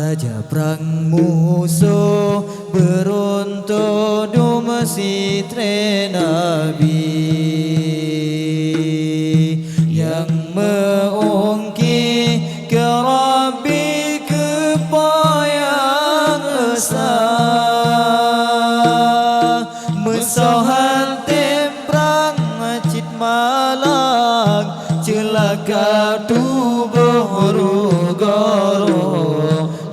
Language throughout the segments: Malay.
Aja perang musuh beruntuk dumasi tre Nabi yang mengungki ke Rabbi kepayang esa mesohan temprang cit malang celaka tubuh rugoro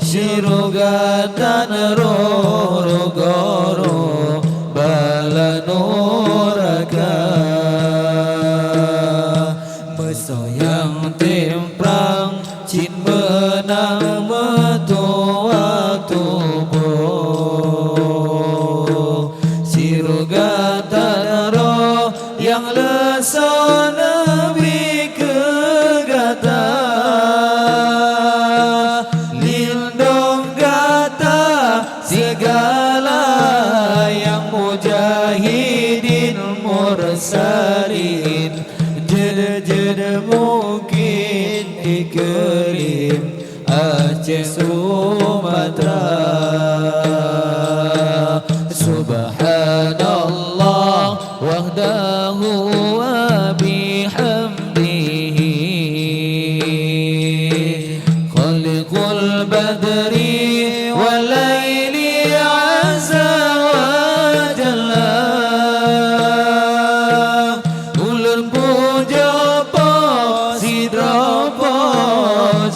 Shirugatan roro goro balanuraka mesoyang temprang cin menang metua tubuh Shirugatan ro yang lesan nabi kegata segala yang mujahidin mursalin jeda-jeda mungkin dikerim Aceh Sumatera Subhanallah wahdahu wa bihamdihi khaliqul badri walaili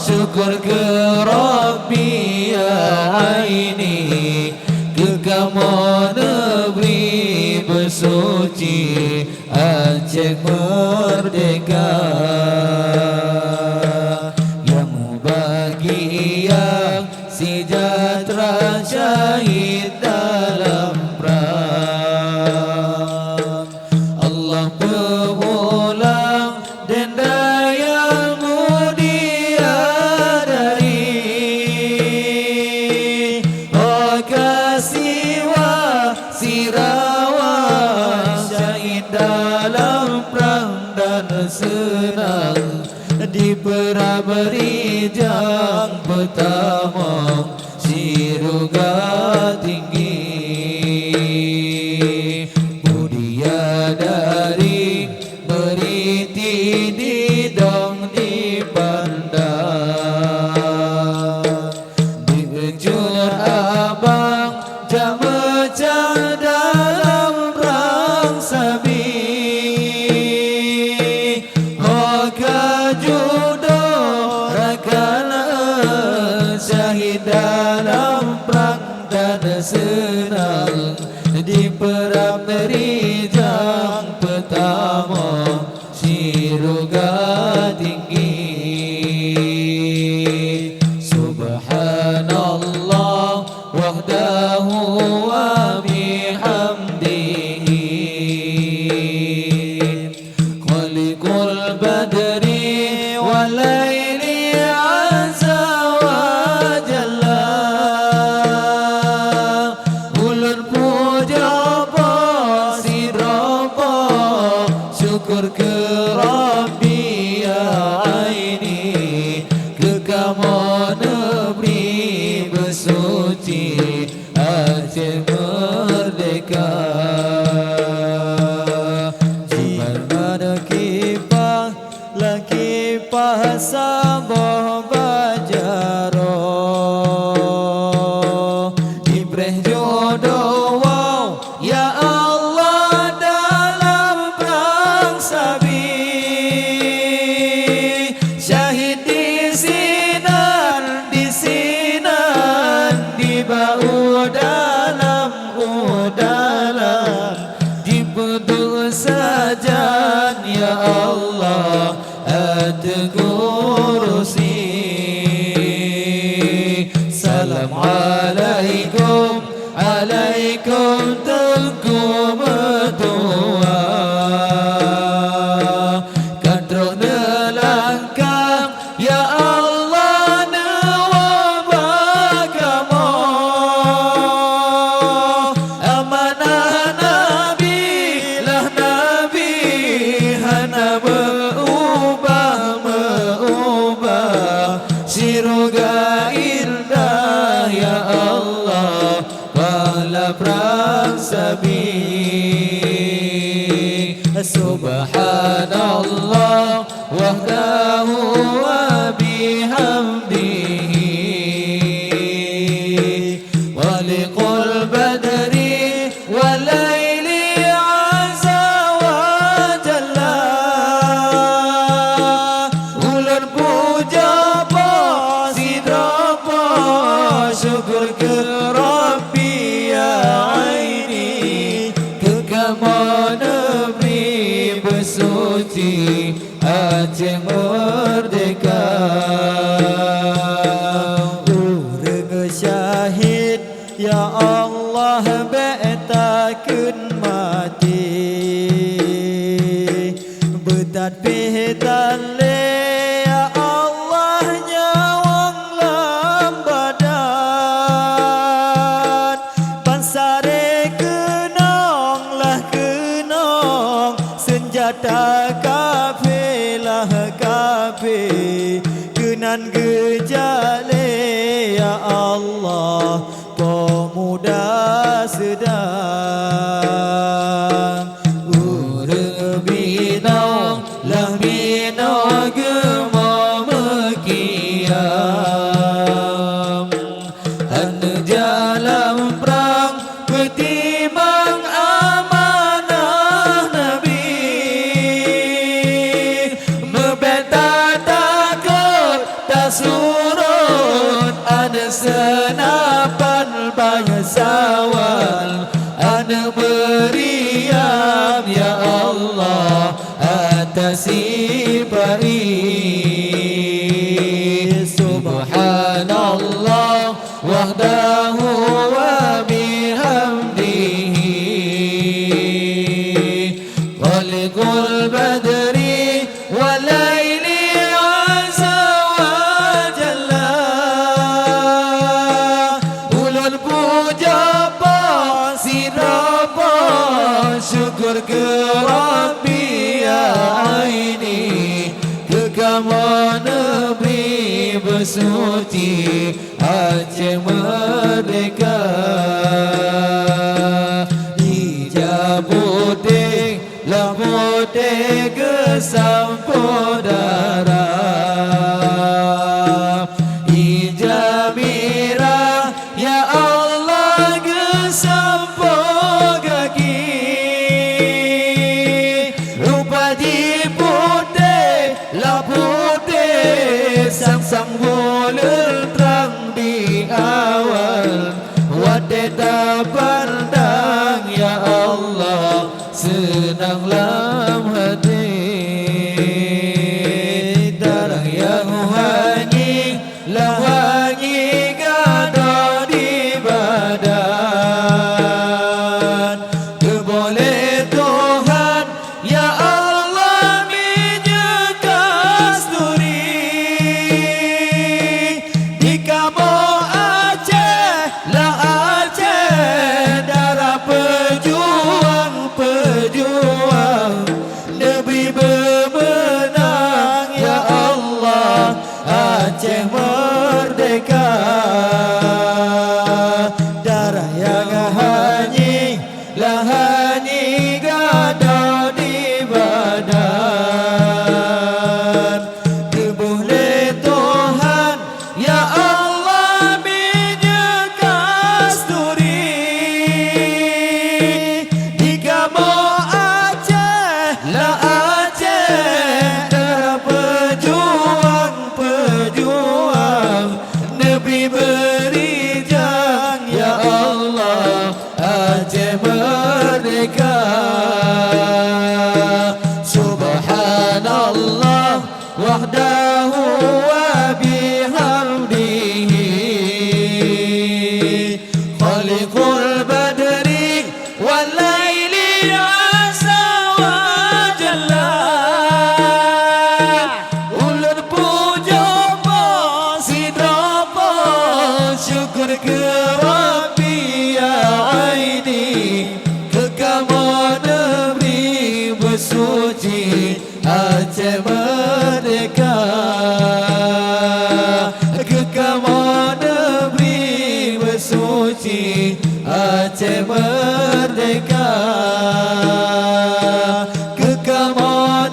syukur ke Rabbi ya aini ke kamu negeri bersuci Aceh merdeka yang bagi yang sejahtera syahid dalam perang Allah pemulang dan daya dalam perang dan senang di perang berijang pertama Siruga tinggi mulia dari beriti di dong di pandang di ujur abang jamecah dalam perang sabi syahid dalam perang dan senang di perang berijang pertama Siruga tinggi Subhanallah wahdahu wa bihamdihi khaliqul badri walaili syukur ke Rabbi ya aini ke kamu negeri bersuci Aceh merdeka jiban mana kipah laki pasabah bajaro ibreh jodoh wow ya Allah dalam perang sabi syahid di sinan di bau dalam udalan di betul sajan ya Allah at-Qursi salam alaikum alaikum tengku mertua kadro nelangkang ya Allah nawabakamu amanah nabi lah nabi hana berubah Siruga indah perang sabi. Subhanallah wahdahu wa bihamdihi Khaliqul badri wal laili azza wa jalla. Ular puja sidrapa syukur ke Rabbi ya aini. Kekaman negeri bersuci Aceh merdeka. Urang syahid ya Allah betakeun mati. Betat pihitan le ya Allah nyawang lambadan. Pansare kenong lah kenong senjata kafilah kafe. Kenan gejale ya Allah pemuda sedang. Urang binong lah binong gema mekiam. Hana jalan perang ketimbang amanah Nabi. Membeta takut tak surut ada senapan banyak sawal. Ana beriam ya Allah atas sipai. Subhanallah wahdahu wa bihamdihi Khaliqul badri wal laili azza wa jalla. Ulul puja sidrapa syukur ke Rabbi ya aini. Kekaman negeri bersuci Aceh merdeka. Hijab putih lah putih kesampodara. Hijab merah ya Allah kesampo kaki. Rupa di putih lah putih sang-sang boleh terang di awal. Wadida pandang ya Allah senang lam hati. Darah yang wangi lah wangi gada di badan. Keboleh Tuhan ya Allah minyak kasturi. Di kamu Aceh lah Aceh darah pejuang-pejuang. Negeri bermenang ya Allah Aceh merdeka. Darah yang hanyi lah hanyi gada di badan. Keboleh Tuhan ya Allah minyak kasturi. Di kamu Aceh lah Aceh darah pejuang-pejuang. Negeri berijang ya Allah Aceh merdeka. Subhanallah wahdahu wa bihamdihi Khaliqul badri wal laili azza wa jalla. Ulun puja sidrapa syukur ke Rabbi ya aini. Kekaman negeri bersuci Aceh merdeka. Kekaman negeri bersuci Aceh Aceh merdeka, Kekal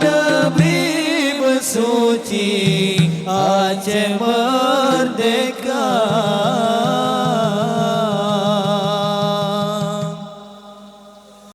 negeri bersuci, Aceh merdeka.